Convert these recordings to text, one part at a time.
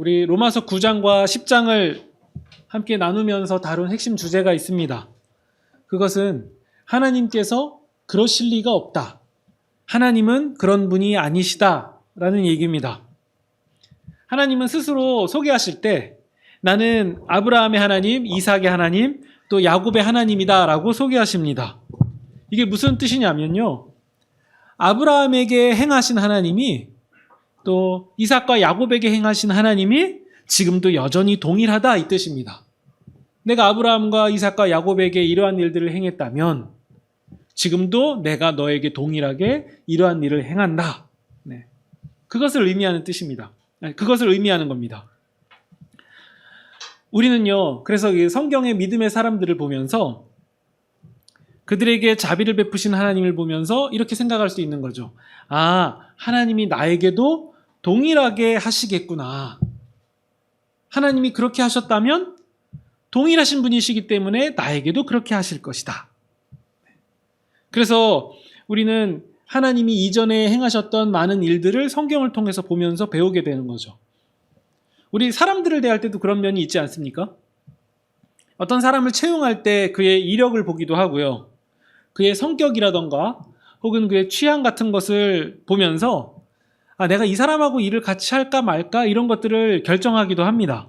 우리 로마서 9장과 10장을 함께 나누면서 다룬 핵심 주제가 있습니다. 그것은 하나님께서 그러실 리가 없다. 하나님은 그런 분이 아니시다라는 얘기입니다. 하나님은 스스로 소개하실 때 나는 아브라함의 하나님, 이삭의 하나님, 또 야곱의 하나님이다라고 소개하십니다. 이게 무슨 뜻이냐면요. 아브라함에게 행하신 하나님이 또 이삭과 야곱에게 행하신 하나님이 지금도 여전히 동일하다 이 뜻입니다. 내가 아브라함과 이삭과 야곱에게 이러한 일들을 행했다면 지금도 내가 너에게 동일하게 이러한 일을 행한다. 네. 그것을 의미하는 뜻입니다. 그것을 의미하는 겁니다. 우리는요, 그래서 성경의 믿음의 사람들을 보면서 그들에게 자비를 베푸신 하나님을 보면서 이렇게 생각할 수 있는 거죠. 아, 하나님이 나에게도 동일하게 하시겠구나. 하나님이 그렇게 하셨다면 동일하신 분이시기 때문에 나에게도 그렇게 하실 것이다. 그래서 우리는 하나님이 이전에 행하셨던 많은 일들을 성경을 통해서 보면서 배우게 되는 거죠. 우리 사람들을 대할 때도 그런 면이 있지 않습니까? 어떤 사람을 채용할 때 그의 이력을 보기도 하고요. 그의 성격이라던가 혹은 그의 취향 같은 것을 보면서 내가 이 사람하고 일을 같이 할까 말까 이런 것들을 결정하기도 합니다.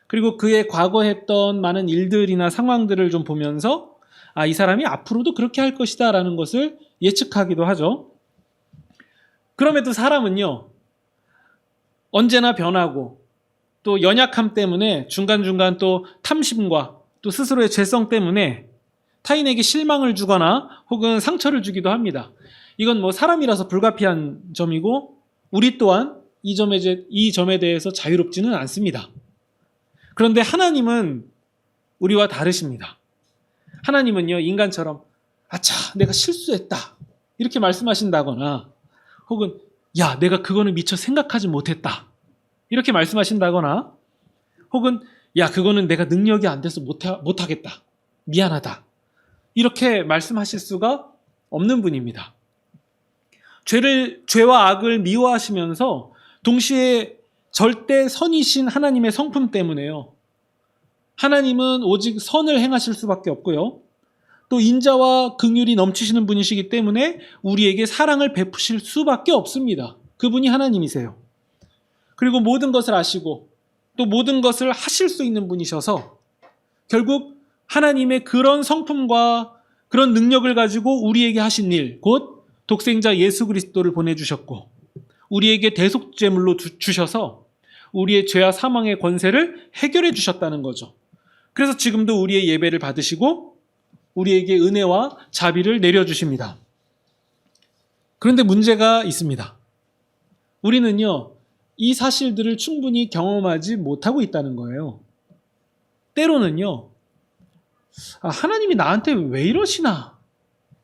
그리고 그의 과거 했던 많은 일들이나 상황들을 좀 보면서 이 사람이 앞으로도 그렇게 할 것이다 라는 것을 예측하기도 하죠. 그럼에도 사람은요, 언제나 변하고 또 연약함 때문에 중간중간 또 탐심과 또 스스로의 죄성 때문에 타인에게 실망을 주거나 혹은 상처를 주기도 합니다. 이건 사람이라서 불가피한 점이고 우리 또한 이 점에 대해서 자유롭지는 않습니다. 그런데 하나님은 우리와 다르십니다. 하나님은요, 인간처럼 내가 실수했다 이렇게 말씀하신다거나 혹은 내가 그거는 미처 생각하지 못했다 이렇게 말씀하신다거나 혹은 그거는 내가 능력이 안 돼서 못하겠다 미안하다 이렇게 말씀하실 수가 없는 분입니다. 죄와 악을 미워하시면서 동시에 절대 선이신 하나님의 성품 때문에요. 하나님은 오직 선을 행하실 수밖에 없고요. 또 인자와 긍휼이 넘치시는 분이시기 때문에 우리에게 사랑을 베푸실 수밖에 없습니다. 그분이 하나님이세요. 그리고 모든 것을 아시고 또 모든 것을 하실 수 있는 분이셔서 결국 하나님의 그런 성품과 그런 능력을 가지고 우리에게 하신 일, 곧 독생자 예수 그리스도를 보내주셨고 우리에게 대속제물로 주셔서 우리의 죄와 사망의 권세를 해결해 주셨다는 거죠. 그래서 지금도 우리의 예배를 받으시고 우리에게 은혜와 자비를 내려주십니다. 그런데 문제가 있습니다. 우리는요, 이 사실들을 충분히 경험하지 못하고 있다는 거예요. 때로는요, 하나님이 나한테 왜 이러시나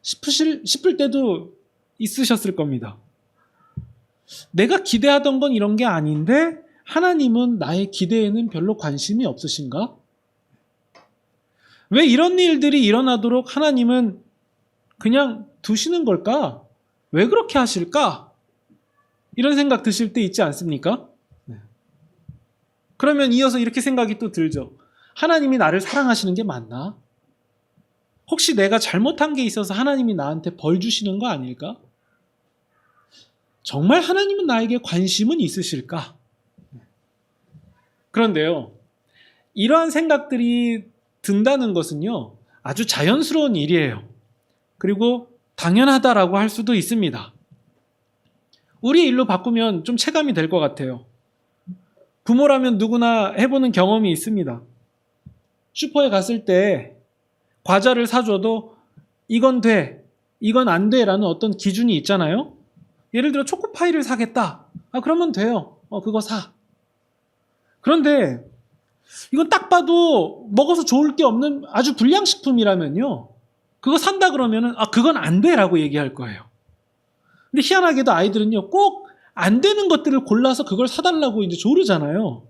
싶을 때도 있으셨을 겁니다. 내가 기대하던 건 이런 게 아닌데 하나님은 나의 기대에는 별로 관심이 없으신가? 왜 이런 일들이 일어나도록 하나님은 그냥 두시는 걸까? 왜 그렇게 하실까? 이런 생각 드실 때 있지 않습니까? 그러면 이어서 이렇게 생각이 또 들죠. 하나님이 나를 사랑하시는 게 맞나? 혹시 내가 잘못한 게 있어서 하나님이 나한테 벌 주시는 거 아닐까? 정말 하나님은 나에게 관심은 있으실까? 그런데요, 이러한 생각들이 든다는 것은요, 아주 자연스러운 일이에요. 그리고 당연하다라고 할 수도 있습니다. 우리의 일로 바꾸면 좀 체감이 될 것 같아요. 부모라면 누구나 해보는 경험이 있습니다. 슈퍼에 갔을 때 과자를 사줘도 이건 돼, 이건 안 돼라는 어떤 기준이 있잖아요. 예를 들어 초코파이를 사겠다. 그러면 돼요. 그거 사. 그런데 이건 딱 봐도 먹어서 좋을 게 없는 아주 불량식품이라면요, 그거 산다 그러면은 그건 안 돼라고 얘기할 거예요. 근데 희한하게도 아이들은요, 꼭 안 되는 것들을 골라서 그걸 사달라고 이제 조르잖아요.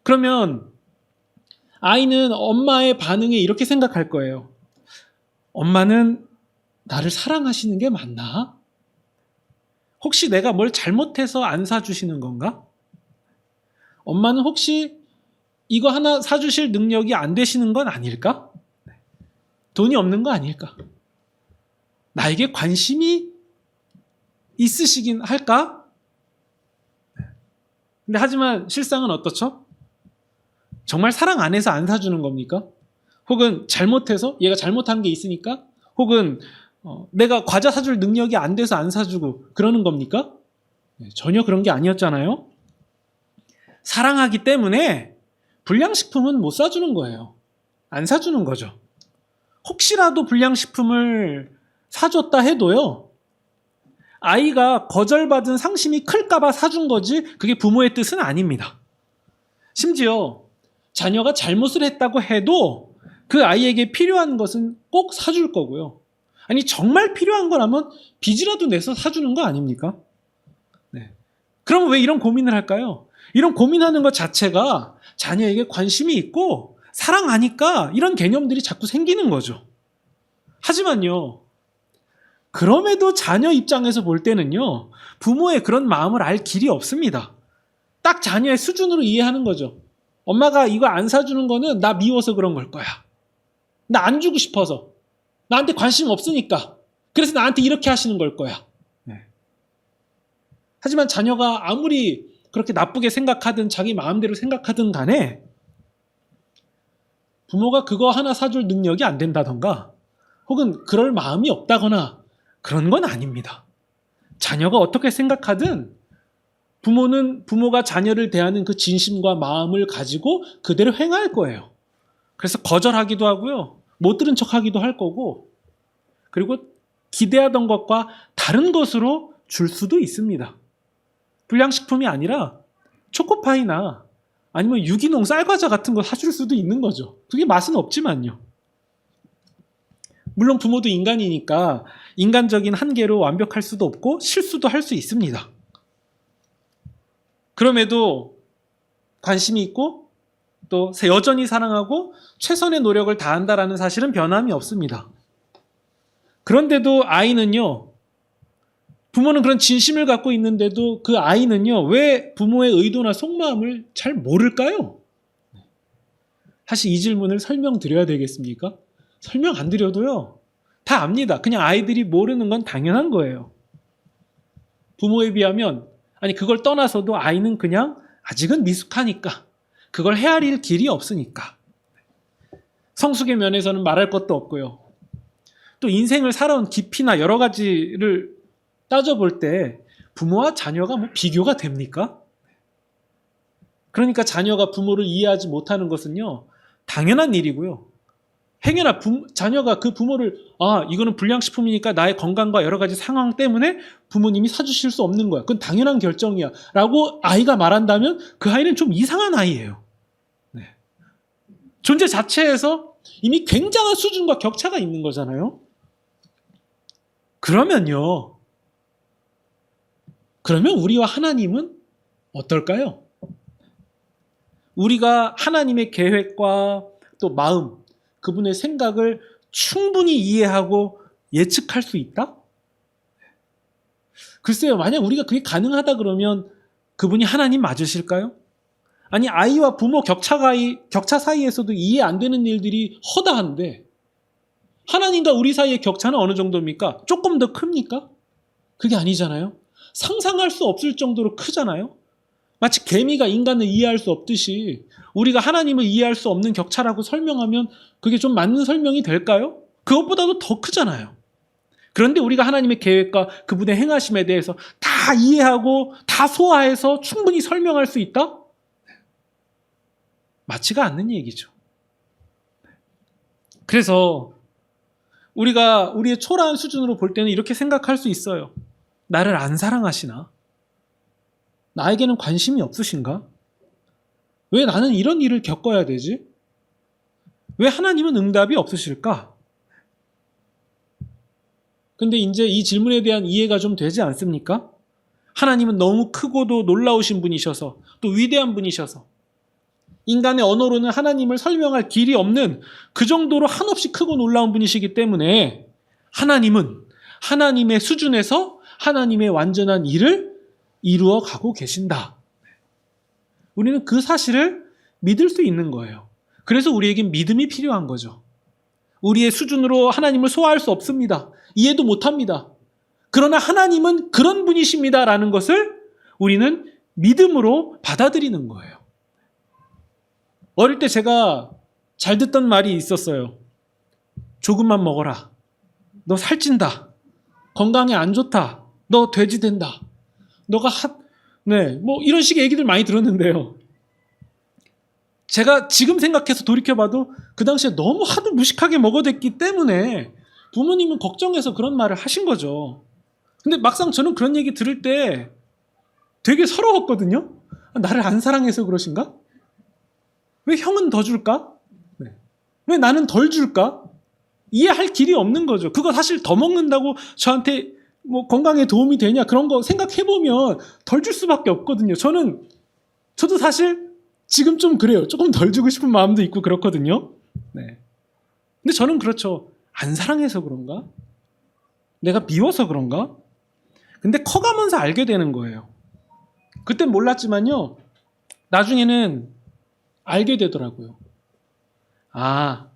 그러면 아이는 엄마의 반응에 이렇게 생각할 거예요. 엄마는 나를 사랑하시는 게 맞나? 혹시 내가 뭘 잘못해서 안 사주시는 건가? 엄마는 혹시 이거 하나 사주실 능력이 안 되시는 건 아닐까? 돈이 없는 거 아닐까? 나에게 관심이 있으시긴 할까? 근데 하지만 실상은 어떻죠? 정말 사랑 안 해서 안 사주는 겁니까? 혹은 잘못해서 얘가 잘못한 게 있으니까? 혹은 내가 과자 사줄 능력이 안 돼서 안 사주고 그러는 겁니까? 전혀 그런 게 아니었잖아요. 사랑하기 때문에 불량식품은 못 사주는 거예요. 안 사주는 거죠. 혹시라도 불량식품을 사줬다 해도요, 아이가 거절받은 상심이 클까봐 사준 거지 그게 부모의 뜻은 아닙니다. 심지어 자녀가 잘못을 했다고 해도 그 아이에게 필요한 것은 꼭 사줄 거고요. 아니 정말 필요한 거라면 빚이라도 내서 사주는 거 아닙니까? 네. 그럼 왜 이런 고민을 할까요? 이런 고민하는 것 자체가 자녀에게 관심이 있고 사랑하니까 이런 개념들이 자꾸 생기는 거죠. 하지만요, 그럼에도 자녀 입장에서 볼 때는요, 부모의 그런 마음을 알 길이 없습니다. 딱 자녀의 수준으로 이해하는 거죠. 엄마가 이거 안 사주는 거는 나 미워서 그런 걸 거야. 나 안 주고 싶어서. 나한테 관심 없으니까. 그래서 나한테 이렇게 하시는 걸 거야. 네. 하지만 자녀가 아무리 그렇게 나쁘게 생각하든 자기 마음대로 생각하든 간에 부모가 그거 하나 사줄 능력이 안 된다던가 혹은 그럴 마음이 없다거나 그런 건 아닙니다. 자녀가 어떻게 생각하든 부모가 자녀를 대하는 그 진심과 마음을 가지고 그대로 행할 거예요. 그래서 거절하기도 하고요. 못 들은 척하기도 할 거고 그리고 기대하던 것과 다른 것으로 줄 수도 있습니다. 불량식품이 아니라 초코파이나 아니면 유기농 쌀과자 같은 거 사줄 수도 있는 거죠. 그게 맛은 없지만요. 물론 부모도 인간이니까 인간적인 한계로 완벽할 수도 없고 실수도 할 수 있습니다. 그럼에도 관심이 있고 또 여전히 사랑하고 최선의 노력을 다한다라는 사실은 변함이 없습니다. 그런데도 아이는요, 부모는 그런 진심을 갖고 있는데도 그 아이는요, 왜 부모의 의도나 속마음을 잘 모를까요? 사실 이 질문을 설명드려야 되겠습니까? 설명 안 드려도요, 다 압니다. 그냥 아이들이 모르는 건 당연한 거예요. 부모에 비하면, 아니, 그걸 떠나서도 아이는 그냥 아직은 미숙하니까, 그걸 헤아릴 길이 없으니까. 성숙의 면에서는 말할 것도 없고요. 또 인생을 살아온 깊이나 여러 가지를 따져볼 때 부모와 자녀가 뭐 비교가 됩니까? 그러니까 자녀가 부모를 이해하지 못하는 것은요, 당연한 일이고요. 행여나 자녀가 그 부모를 이거는 불량식품이니까 나의 건강과 여러 가지 상황 때문에 부모님이 사주실 수 없는 거야. 그건 당연한 결정이야. 라고 아이가 말한다면 그 아이는 좀 이상한 아이예요. 네. 존재 자체에서 이미 굉장한 수준과 격차가 있는 거잖아요. 그러면 우리와 하나님은 어떨까요? 우리가 하나님의 계획과 또 마음, 그분의 생각을 충분히 이해하고 예측할 수 있다? 글쎄요, 만약 우리가 그게 가능하다 그러면 그분이 하나님 맞으실까요? 아니, 아이와 부모 격차 사이에서도 이해 안 되는 일들이 허다한데 하나님과 우리 사이의 격차는 어느 정도입니까? 조금 더 큽니까? 그게 아니잖아요. 상상할 수 없을 정도로 크잖아요. 마치 개미가 인간을 이해할 수 없듯이 우리가 하나님을 이해할 수 없는 격차라고 설명하면 그게 좀 맞는 설명이 될까요? 그것보다도 더 크잖아요. 그런데 우리가 하나님의 계획과 그분의 행하심에 대해서 다 이해하고 다 소화해서 충분히 설명할 수 있다? 맞지가 않는 얘기죠. 그래서 우리가 우리의 초라한 수준으로 볼 때는 이렇게 생각할 수 있어요. 나를 안 사랑하시나? 나에게는 관심이 없으신가? 왜 나는 이런 일을 겪어야 되지? 왜 하나님은 응답이 없으실까? 근데 이제 이 질문에 대한 이해가 좀 되지 않습니까? 하나님은 너무 크고도 놀라우신 분이셔서 또 위대한 분이셔서 인간의 언어로는 하나님을 설명할 길이 없는 그 정도로 한없이 크고 놀라운 분이시기 때문에 하나님은 하나님의 수준에서 하나님의 완전한 일을 이루어 가고 계신다. 우리는 그 사실을 믿을 수 있는 거예요. 그래서 우리에겐 믿음이 필요한 거죠. 우리의 수준으로 하나님을 소화할 수 없습니다. 이해도 못합니다. 그러나 하나님은 그런 분이십니다라는 것을 우리는 믿음으로 받아들이는 거예요. 어릴 때 제가 잘 듣던 말이 있었어요. 조금만 먹어라. 너 살찐다. 건강에 안 좋다. 너 돼지 된다. 너가 뭐 이런 식의 얘기들 많이 들었는데요. 제가 지금 생각해서 돌이켜봐도 그 당시에 너무 하도 무식하게 먹어댔기 때문에 부모님은 걱정해서 그런 말을 하신 거죠. 근데 막상 저는 그런 얘기 들을 때 되게 서러웠거든요. 나를 안 사랑해서 그러신가? 왜 형은 더 줄까? 왜 나는 덜 줄까? 이해할 길이 없는 거죠. 그거 사실 더 먹는다고 저한테 뭐 건강에 도움이 되냐 그런 거 생각해보면 덜 줄 수밖에 없거든요. 저도 사실 지금 좀 그래요. 조금 덜 주고 싶은 마음도 있고 그렇거든요. 네. 근데 저는 그렇죠. 안 사랑해서 그런가? 내가 미워서 그런가? 근데 커가면서 알게 되는 거예요. 그땐 몰랐지만요. 나중에는 알게 되더라고요. 아,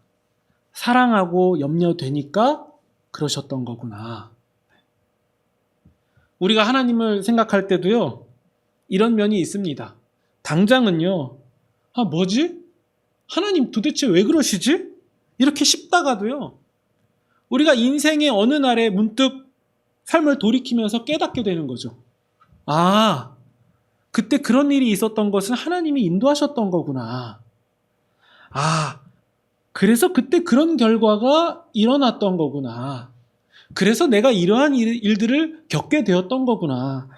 사랑하고 염려되니까 그러셨던 거구나. 우리가 하나님을 생각할 때도요. 이런 면이 있습니다. 당장은요. 뭐지? 하나님 도대체 왜 그러시지? 이렇게 싶다가도요. 우리가 인생의 어느 날에 문득 삶을 돌이키면서 깨닫게 되는 거죠. 그때 그런 일이 있었던 것은 하나님이 인도하셨던 거구나. 그래서 그때 그런 결과가 일어났던 거구나. 그래서 내가 이러한 일들을 겪게 되었던 거구나.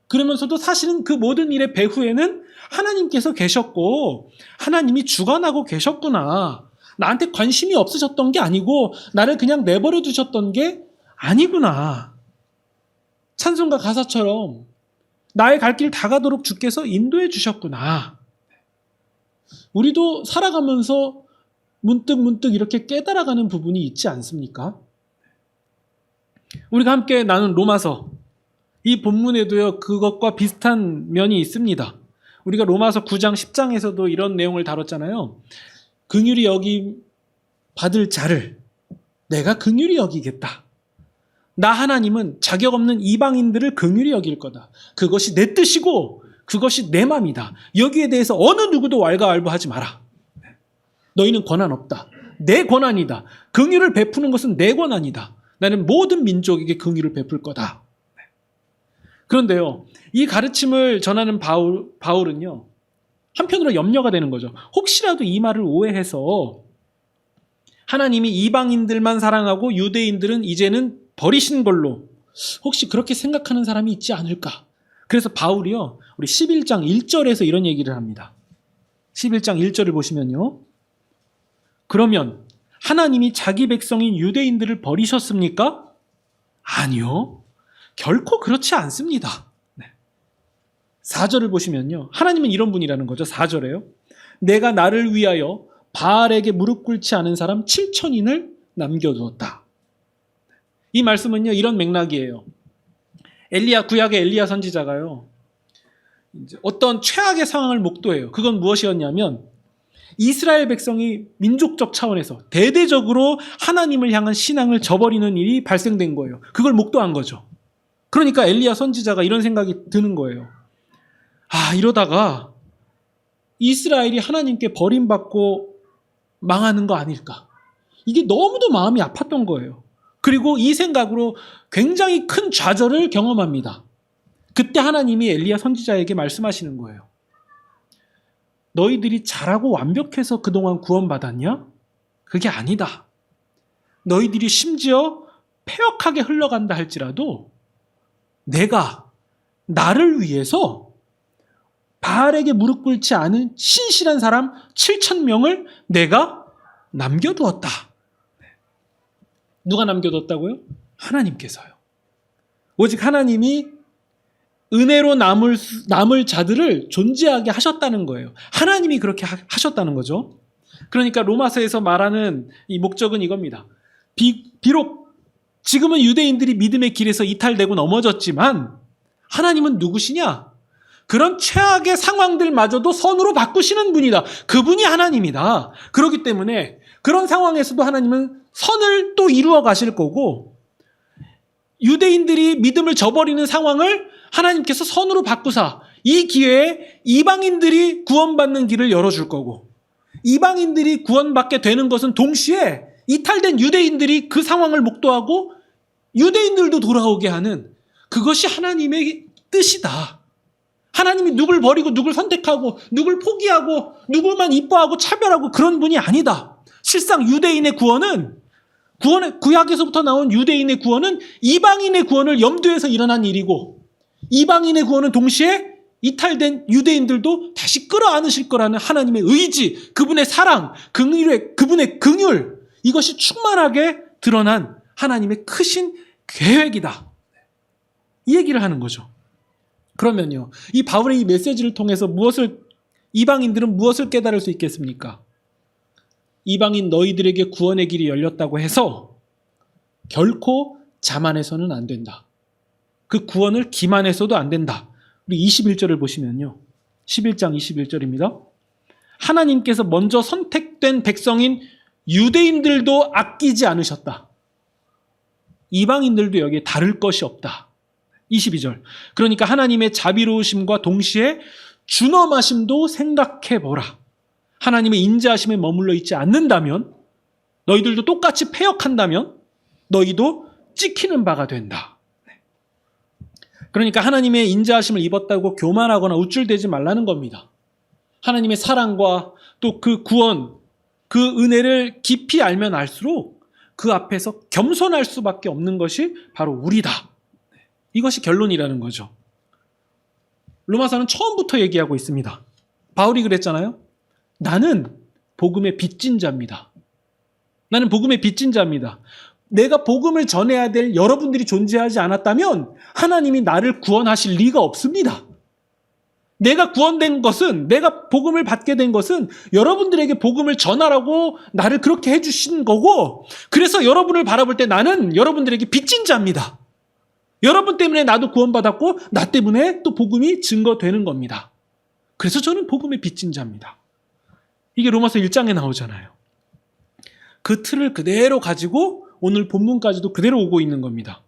그러면서도 사실은 그 모든 일의 배후에는 하나님께서 계셨고 하나님이 주관하고 계셨구나. 나한테 관심이 없으셨던 게 아니고 나를 그냥 내버려 두셨던 게 아니구나. 찬송가 가사처럼 나의 갈 길 다 가도록 주께서 인도해 주셨구나. 우리도 살아가면서 문득 이렇게 깨달아가는 부분이 있지 않습니까? 우리가 함께 나눈 로마서, 이 본문에도요 그것과 비슷한 면이 있습니다. 우리가 로마서 9장 10장에서도 이런 내용을 다뤘잖아요. 긍휼히 여기 받을 자를 내가 긍휼히 여기겠다. 나 하나님은 자격 없는 이방인들을 긍휼히 여길 거다. 그것이 내 뜻이고 그것이 내 맘이다. 여기에 대해서 어느 누구도 왈가왈부하지 마라. 너희는 권한 없다. 내 권한이다. 긍휼을 베푸는 것은 내 권한이다. 나는 모든 민족에게 긍휼을 베풀 거다. 그런데요, 이 가르침을 전하는 바울은요, 한편으로 염려가 되는 거죠. 혹시라도 이 말을 오해해서 하나님이 이방인들만 사랑하고 유대인들은 이제는 버리신 걸로 혹시 그렇게 생각하는 사람이 있지 않을까? 그래서 바울이요, 우리 11장 1절에서 이런 얘기를 합니다. 11장 1절을 보시면요. 그러면 하나님이 자기 백성인 유대인들을 버리셨습니까? 아니요. 결코 그렇지 않습니다. 4절을 보시면요. 하나님은 이런 분이라는 거죠. 4절에요. 내가 나를 위하여 바알에게 무릎 꿇지 않은 사람 7천인을 남겨두었다. 이 말씀은요. 이런 맥락이에요. 구약의 엘리야 선지자가요. 이제 어떤 최악의 상황을 목도해요. 그건 무엇이었냐면 이스라엘 백성이 민족적 차원에서 대대적으로 하나님을 향한 신앙을 저버리는 일이 발생된 거예요. 그걸 목도한 거죠. 그러니까 엘리야 선지자가 이런 생각이 드는 거예요. 이러다가 이스라엘이 하나님께 버림받고 망하는 거 아닐까? 이게 너무도 마음이 아팠던 거예요. 그리고 이 생각으로 굉장히 큰 좌절을 경험합니다. 그때 하나님이 엘리야 선지자에게 말씀하시는 거예요. 너희들이 잘하고 완벽해서 그동안 구원받았냐? 그게 아니다. 너희들이 심지어 패역하게 흘러간다 할지라도 내가 나를 위해서 바알에게 무릎 꿇지 않은 신실한 사람 7,000명을 내가 남겨두었다. 누가 남겨뒀다고요? 하나님께서요. 오직 하나님이 은혜로 남을 자들을 존재하게 하셨다는 거예요. 하나님이 그렇게 하셨다는 거죠. 그러니까 로마서에서 말하는 이 목적은 이겁니다. 비록 지금은 유대인들이 믿음의 길에서 이탈되고 넘어졌지만 하나님은 누구시냐? 그런 최악의 상황들마저도 선으로 바꾸시는 분이다. 그분이 하나님이다. 그렇기 때문에 그런 상황에서도 하나님은 선을 또 이루어 가실 거고, 유대인들이 믿음을 저버리는 상황을 하나님께서 선으로 바꾸사 이 기회에 이방인들이 구원받는 길을 열어줄 거고, 이방인들이 구원받게 되는 것은 동시에 이탈된 유대인들이 그 상황을 목도하고 유대인들도 돌아오게 하는, 그것이 하나님의 뜻이다. 하나님이 누굴 버리고 누굴 선택하고 누굴 포기하고 누굴만 이뻐하고 차별하고 그런 분이 아니다. 실상 유대인의 구원은, 구약에서부터 나온 유대인의 구원은 이방인의 구원을 염두에서 일어난 일이고, 이방인의 구원은 동시에 이탈된 유대인들도 다시 끌어안으실 거라는 하나님의 의지, 그분의 사랑, 그분의 긍휼, 이것이 충만하게 드러난 하나님의 크신 계획이다. 이 얘기를 하는 거죠. 그러면요, 이 바울의 이 메시지를 통해서 이방인들은 무엇을 깨달을 수 있겠습니까? 이방인 너희들에게 구원의 길이 열렸다고 해서 결코 자만해서는 안 된다. 그 구원을 기만해서도 안 된다. 우리 21절을 보시면요, 11장 21절입니다. 하나님께서 먼저 선택된 백성인 유대인들도 아끼지 않으셨다. 이방인들도 여기에 다를 것이 없다. 22절. 그러니까 하나님의 자비로우심과 동시에 준엄하심도 생각해보라. 하나님의 인자하심에 머물러 있지 않는다면, 너희들도 똑같이 패역한다면 너희도 찍히는 바가 된다. 그러니까 하나님의 인자하심을 입었다고 교만하거나 우쭐대지 말라는 겁니다. 하나님의 사랑과 또 그 구원, 그 은혜를 깊이 알면 알수록 그 앞에서 겸손할 수밖에 없는 것이 바로 우리다. 이것이 결론이라는 거죠. 로마서는 처음부터 얘기하고 있습니다. 바울이 그랬잖아요. 나는 복음의 빚진 자입니다. 나는 복음의 빚진 자입니다. 내가 복음을 전해야 될 여러분들이 존재하지 않았다면 하나님이 나를 구원하실 리가 없습니다. 내가 구원된 것은, 내가 복음을 받게 된 것은 여러분들에게 복음을 전하라고 나를 그렇게 해주신 거고, 그래서 여러분을 바라볼 때 나는 여러분들에게 빚진 자입니다. 여러분 때문에 나도 구원받았고 나 때문에 또 복음이 증거되는 겁니다. 그래서 저는 복음의 빚진 자입니다. 이게 로마서 1장에 나오잖아요. 그 틀을 그대로 가지고 오늘 본문까지도 그대로 오고 있는 겁니다.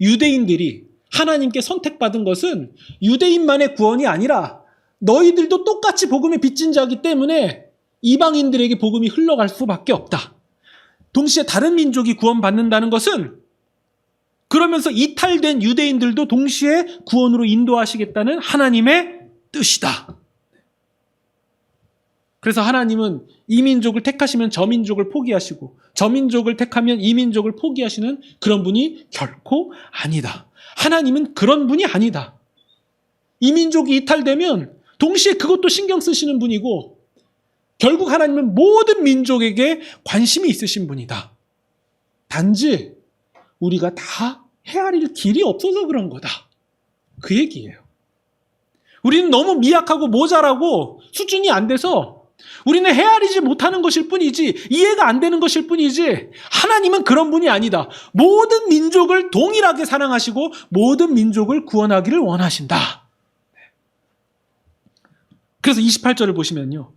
유대인들이 하나님께 선택받은 것은 유대인만의 구원이 아니라 너희들도 똑같이 복음의 빚진 자이기 때문에 이방인들에게 복음이 흘러갈 수밖에 없다. 동시에 다른 민족이 구원받는다는 것은 그러면서 이탈된 유대인들도 동시에 구원으로 인도하시겠다는 하나님의 뜻이다. 그래서 하나님은 이 민족을 택하시면 저 민족을 포기하시고 저 민족을 택하면 이 민족을 포기하시는 그런 분이 결코 아니다. 하나님은 그런 분이 아니다. 이 민족이 이탈되면 동시에 그것도 신경 쓰시는 분이고, 결국 하나님은 모든 민족에게 관심이 있으신 분이다. 단지 우리가 다 헤아릴 길이 없어서 그런 거다. 그 얘기예요. 우리는 너무 미약하고 모자라고 수준이 안 돼서 우리는 헤아리지 못하는 것일 뿐이지, 이해가 안 되는 것일 뿐이지, 하나님은 그런 분이 아니다. 모든 민족을 동일하게 사랑하시고 모든 민족을 구원하기를 원하신다. 그래서 28절을 보시면요,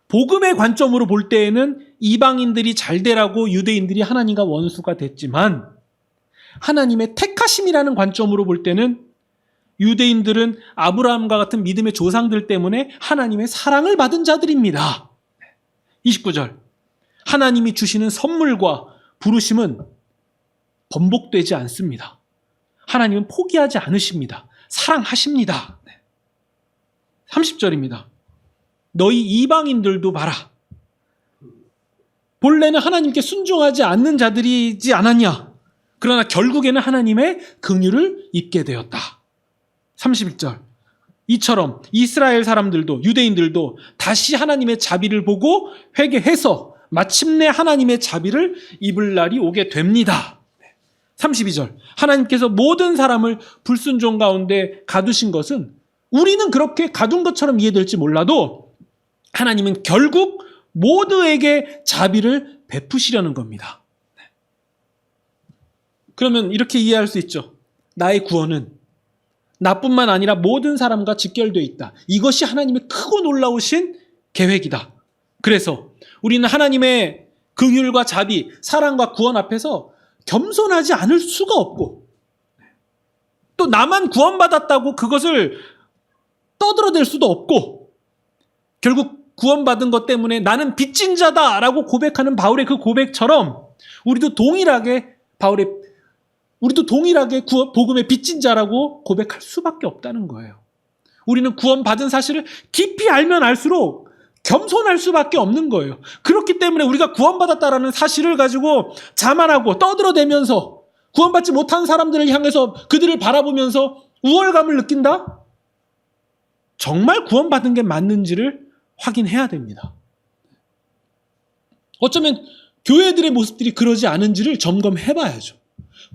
복음의 관점으로 볼 때에는 이방인들이 잘 되라고 유대인들이 하나님과 원수가 됐지만, 하나님의 택하심이라는 관점으로 볼 때는 유대인들은 아브라함과 같은 믿음의 조상들 때문에 하나님의 사랑을 받은 자들입니다. 29절. 하나님이 주시는 선물과 부르심은 번복되지 않습니다. 하나님은 포기하지 않으십니다. 사랑하십니다. 30절입니다. 너희 이방인들도 봐라. 본래는 하나님께 순종하지 않는 자들이지 않았냐? 그러나 결국에는 하나님의 긍휼을 입게 되었다. 31절. 이처럼 이스라엘 사람들도, 유대인들도 다시 하나님의 자비를 보고 회개해서 마침내 하나님의 자비를 입을 날이 오게 됩니다. 32절. 하나님께서 모든 사람을 불순종 가운데 가두신 것은, 우리는 그렇게 가둔 것처럼 이해될지 몰라도 하나님은 결국 모두에게 자비를 베푸시려는 겁니다. 그러면 이렇게 이해할 수 있죠. 나의 구원은 나뿐만 아니라 모든 사람과 직결되어 있다. 이것이 하나님의 크고 놀라우신 계획이다. 그래서 우리는 하나님의 긍휼과 자비, 사랑과 구원 앞에서 겸손하지 않을 수가 없고, 또 나만 구원받았다고 그것을 떠들어댈 수도 없고, 결국 구원받은 것 때문에 나는 빚진 자다라고 고백하는 바울의 그 고백처럼 우리도 동일하게 복음의 빚진 자라고 고백할 수밖에 없다는 거예요. 우리는 구원받은 사실을 깊이 알면 알수록 겸손할 수밖에 없는 거예요. 그렇기 때문에 우리가 구원받았다라는 사실을 가지고 자만하고 떠들어대면서 구원받지 못한 사람들을 향해서 그들을 바라보면서 우월감을 느낀다? 정말 구원받은 게 맞는지를 확인해야 됩니다. 어쩌면 교회들의 모습들이 그러지 않은지를 점검해봐야죠.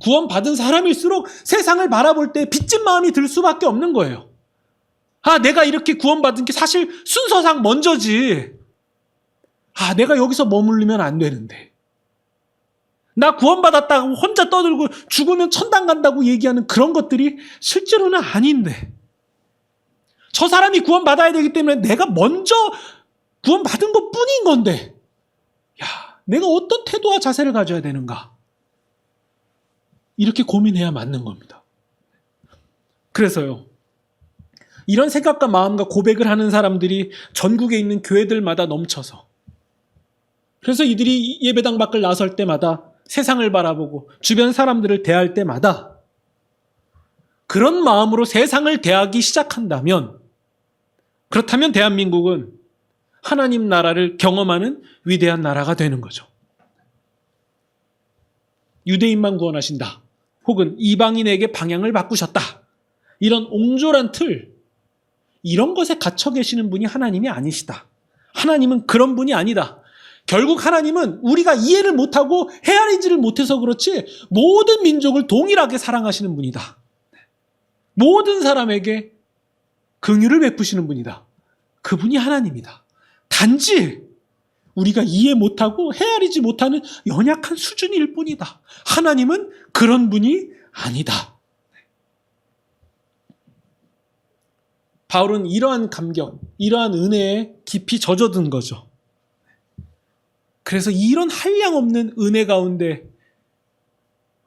구원받은 사람일수록 세상을 바라볼 때 빚진 마음이 들 수밖에 없는 거예요. 내가 이렇게 구원받은 게 사실 순서상 먼저지. 내가 여기서 머무르면 안 되는데. 나 구원받았다고 혼자 떠들고 죽으면 천당 간다고 얘기하는 그런 것들이 실제로는 아닌데. 저 사람이 구원받아야 되기 때문에 내가 먼저 구원받은 것 뿐인 건데. 내가 어떤 태도와 자세를 가져야 되는가? 이렇게 고민해야 맞는 겁니다. 그래서요, 이런 생각과 마음과 고백을 하는 사람들이 전국에 있는 교회들마다 넘쳐서, 그래서 이들이 예배당 밖을 나설 때마다 세상을 바라보고 주변 사람들을 대할 때마다 그런 마음으로 세상을 대하기 시작한다면, 그렇다면 대한민국은 하나님 나라를 경험하는 위대한 나라가 되는 거죠. 유대인만 구원하신다. 혹은 이방인에게 방향을 바꾸셨다. 이런 옹졸한 틀, 이런 것에 갇혀 계시는 분이 하나님이 아니시다. 하나님은 그런 분이 아니다. 결국 하나님은 우리가 이해를 못하고 헤아리지를 못해서 그렇지 모든 민족을 동일하게 사랑하시는 분이다. 모든 사람에게 긍휼을 베푸시는 분이다. 그분이 하나님이다. 단지 우리가 이해 못하고 헤아리지 못하는 연약한 수준일 뿐이다. 하나님은 그런 분이 아니다. 바울은 이러한 감격, 이러한 은혜에 깊이 젖어든 거죠. 그래서 이런 한량없는 은혜 가운데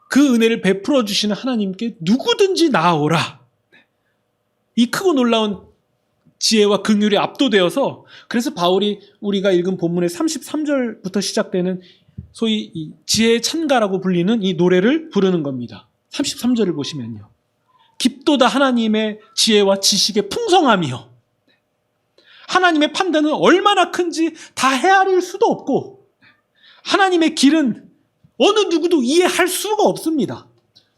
그 은혜를 베풀어 주시는 하나님께 누구든지 나아오라. 이 크고 놀라운 지혜와 긍휼에 압도되어서, 그래서 바울이 우리가 읽은 본문의 33절부터 시작되는 소위 이 지혜의 찬가라고 불리는 이 노래를 부르는 겁니다. 33절을 보시면요, 깊도다 하나님의 지혜와 지식의 풍성함이요, 하나님의 판단은 얼마나 큰지 다 헤아릴 수도 없고 하나님의 길은 어느 누구도 이해할 수가 없습니다.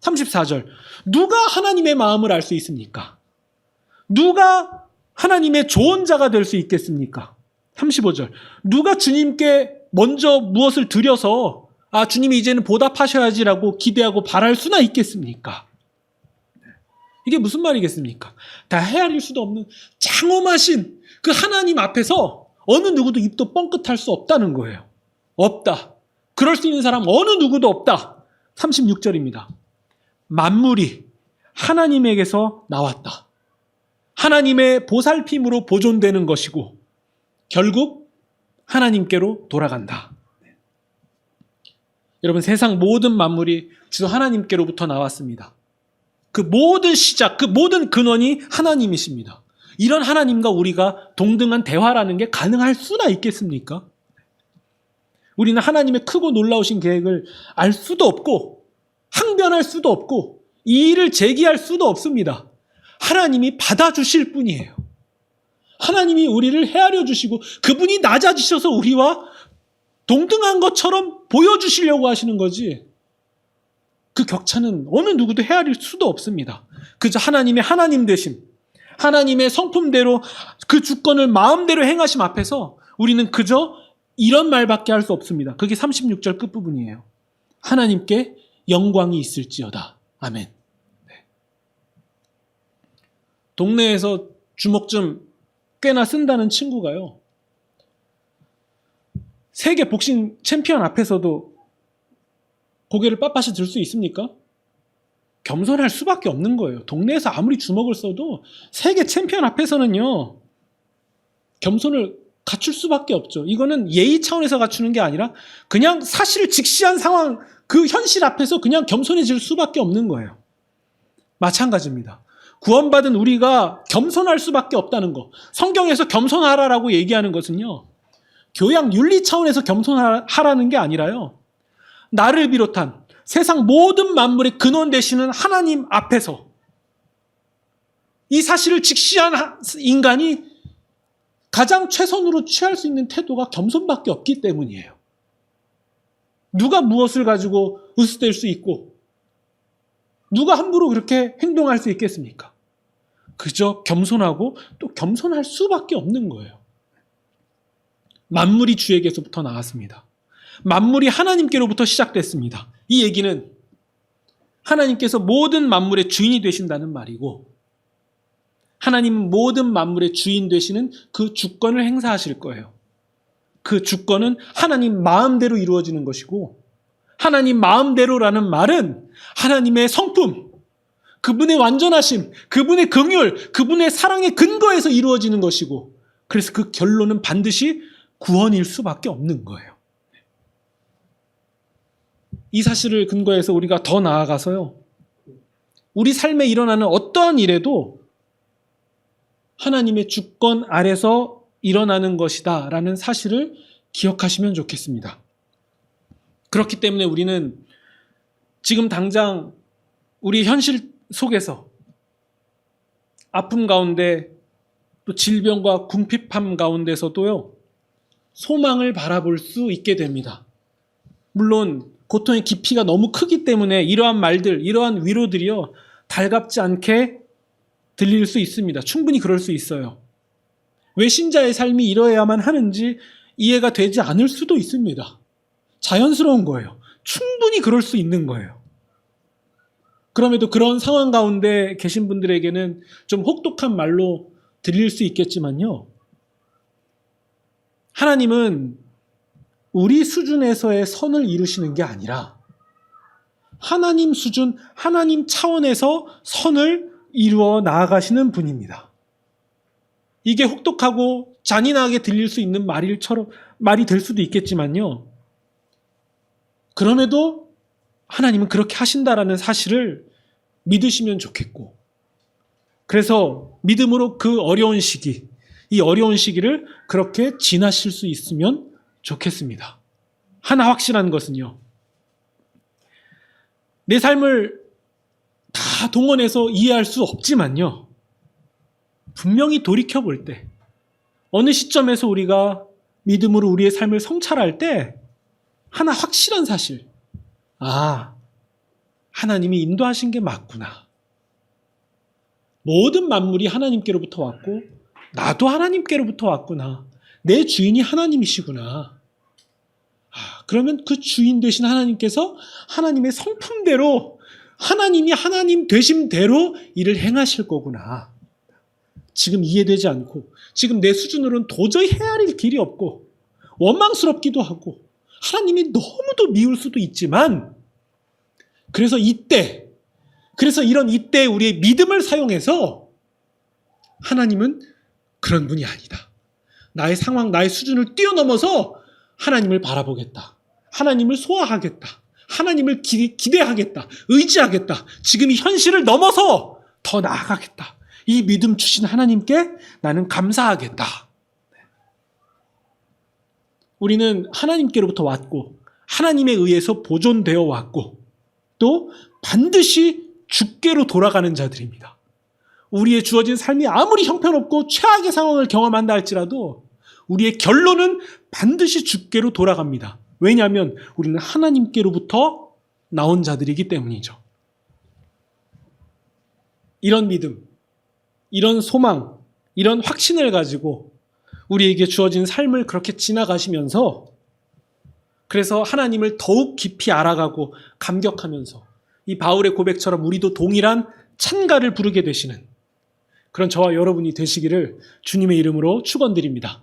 34절, 누가 하나님의 마음을 알 수 있습니까? 누가 하나님의 조언자가 될 수 있겠습니까? 35절, 누가 주님께 먼저 무엇을 드려서 주님이 이제는 보답하셔야지라고 기대하고 바랄 수나 있겠습니까? 이게 무슨 말이겠습니까? 다 헤아릴 수도 없는 장엄하신 그 하나님 앞에서 어느 누구도 입도 뻥끗할 수 없다는 거예요. 없다. 그럴 수 있는 사람 어느 누구도 없다. 36절입니다. 만물이 하나님에게서 나왔다. 하나님의 보살핌으로 보존되는 것이고 결국 하나님께로 돌아간다. 여러분, 세상 모든 만물이 주 하나님께로부터 나왔습니다. 그 모든 시작, 그 모든 근원이 하나님이십니다. 이런 하나님과 우리가 동등한 대화라는 게 가능할 수나 있겠습니까? 우리는 하나님의 크고 놀라우신 계획을 알 수도 없고 항변할 수도 없고 이의를 제기할 수도 없습니다. 하나님이 받아주실 뿐이에요. 하나님이 우리를 헤아려 주시고 그분이 낮아지셔서 우리와 동등한 것처럼 보여주시려고 하시는 거지, 그 격차는 어느 누구도 헤아릴 수도 없습니다. 그저 하나님의 하나님 되심, 하나님의 성품대로 그 주권을 마음대로 행하심 앞에서 우리는 그저 이런 말밖에 할 수 없습니다. 그게 36절 끝부분이에요. 하나님께 영광이 있을지어다. 아멘. 네. 동네에서 주먹 좀 꽤나 쓴다는 친구가요, 세계 복싱 챔피언 앞에서도 고개를 빳빳이 들 수 있습니까? 겸손할 수밖에 없는 거예요. 동네에서 아무리 주먹을 써도 세계 챔피언 앞에서는요, 겸손을 갖출 수밖에 없죠. 이거는 예의 차원에서 갖추는 게 아니라 그냥 사실 직시한 상황, 그 현실 앞에서 그냥 겸손해질 수밖에 없는 거예요. 마찬가지입니다. 구원받은 우리가 겸손할 수밖에 없다는 거. 성경에서 겸손하라라고 얘기하는 것은요, 교양 윤리 차원에서 겸손하라는 게 아니라요, 나를 비롯한 세상 모든 만물의 근원 되시는 하나님 앞에서 이 사실을 직시한 인간이 가장 최선으로 취할 수 있는 태도가 겸손밖에 없기 때문이에요. 누가 무엇을 가지고 으스댈 수 있고 누가 함부로 그렇게 행동할 수 있겠습니까? 그저 겸손하고 또 겸손할 수밖에 없는 거예요. 만물이 주에게서부터 나왔습니다. 만물이 하나님께로부터 시작됐습니다. 이 얘기는 하나님께서 모든 만물의 주인이 되신다는 말이고, 하나님은 모든 만물의 주인 되시는 그 주권을 행사하실 거예요. 그 주권은 하나님 마음대로 이루어지는 것이고, 하나님 마음대로라는 말은 하나님의 성품, 그분의 완전하심, 그분의 긍휼, 그분의 사랑의 근거에서 이루어지는 것이고, 그래서 그 결론은 반드시 구원일 수밖에 없는 거예요. 이 사실을 근거해서 우리가 더 나아가서요, 우리 삶에 일어나는 어떠한 일에도 하나님의 주권 아래서 일어나는 것이다 라는 사실을 기억하시면 좋겠습니다. 그렇기 때문에 우리는 지금 당장 우리 현실 속에서 아픔 가운데 또 질병과 궁핍함 가운데서도요, 소망을 바라볼 수 있게 됩니다. 물론 고통의 깊이가 너무 크기 때문에 이러한 말들, 이러한 위로들이요, 달갑지 않게 들릴 수 있습니다. 충분히 그럴 수 있어요. 왜 신자의 삶이 이러해야만 하는지 이해가 되지 않을 수도 있습니다. 자연스러운 거예요. 충분히 그럴 수 있는 거예요. 그럼에도 그런 상황 가운데 계신 분들에게는 좀 혹독한 말로 들릴 수 있겠지만요, 하나님은 우리 수준에서의 선을 이루시는 게 아니라 하나님 수준, 하나님 차원에서 선을 이루어 나아가시는 분입니다. 이게 혹독하고 잔인하게 들릴 수 있는 말이 될 수도 있겠지만요, 그럼에도 하나님은 그렇게 하신다라는 사실을 믿으시면 좋겠고, 그래서 믿음으로 그 어려운 시기, 이 어려운 시기를 그렇게 지나실 수 있으면 좋겠습니다. 하나 확실한 것은요, 내 삶을 다 동원해서 이해할 수 없지만요, 분명히 돌이켜볼 때, 어느 시점에서 우리가 믿음으로 우리의 삶을 성찰할 때 하나 확실한 사실, 하나님이 인도하신 게 맞구나. 모든 만물이 하나님께로부터 왔고 나도 하나님께로부터 왔구나. 내 주인이 하나님이시구나. 그러면 그 주인 되신 하나님께서 하나님의 성품대로, 하나님이 하나님 되심대로 일을 행하실 거구나. 지금 이해되지 않고, 지금 내 수준으로는 도저히 헤아릴 길이 없고 원망스럽기도 하고 하나님이 너무도 미울 수도 있지만, 그래서 이런 이때 우리의 믿음을 사용해서 하나님은 그런 분이 아니다. 나의 상황, 나의 수준을 뛰어넘어서 하나님을 바라보겠다. 하나님을 소화하겠다. 하나님을 기대하겠다. 의지하겠다. 지금 이 현실을 넘어서 더 나아가겠다. 이 믿음 주신 하나님께 나는 감사하겠다. 우리는 하나님께로부터 왔고 하나님에 의해서 보존되어 왔고 또 반드시 주께로 돌아가는 자들입니다. 우리의 주어진 삶이 아무리 형편없고 최악의 상황을 경험한다 할지라도 우리의 결론은 반드시 주께로 돌아갑니다. 왜냐하면 우리는 하나님께로부터 나온 자들이기 때문이죠. 이런 믿음, 이런 소망, 이런 확신을 가지고 우리에게 주어진 삶을 그렇게 지나가시면서, 그래서 하나님을 더욱 깊이 알아가고 감격하면서 이 바울의 고백처럼 우리도 동일한 찬가를 부르게 되시는 그런 저와 여러분이 되시기를 주님의 이름으로 축원드립니다.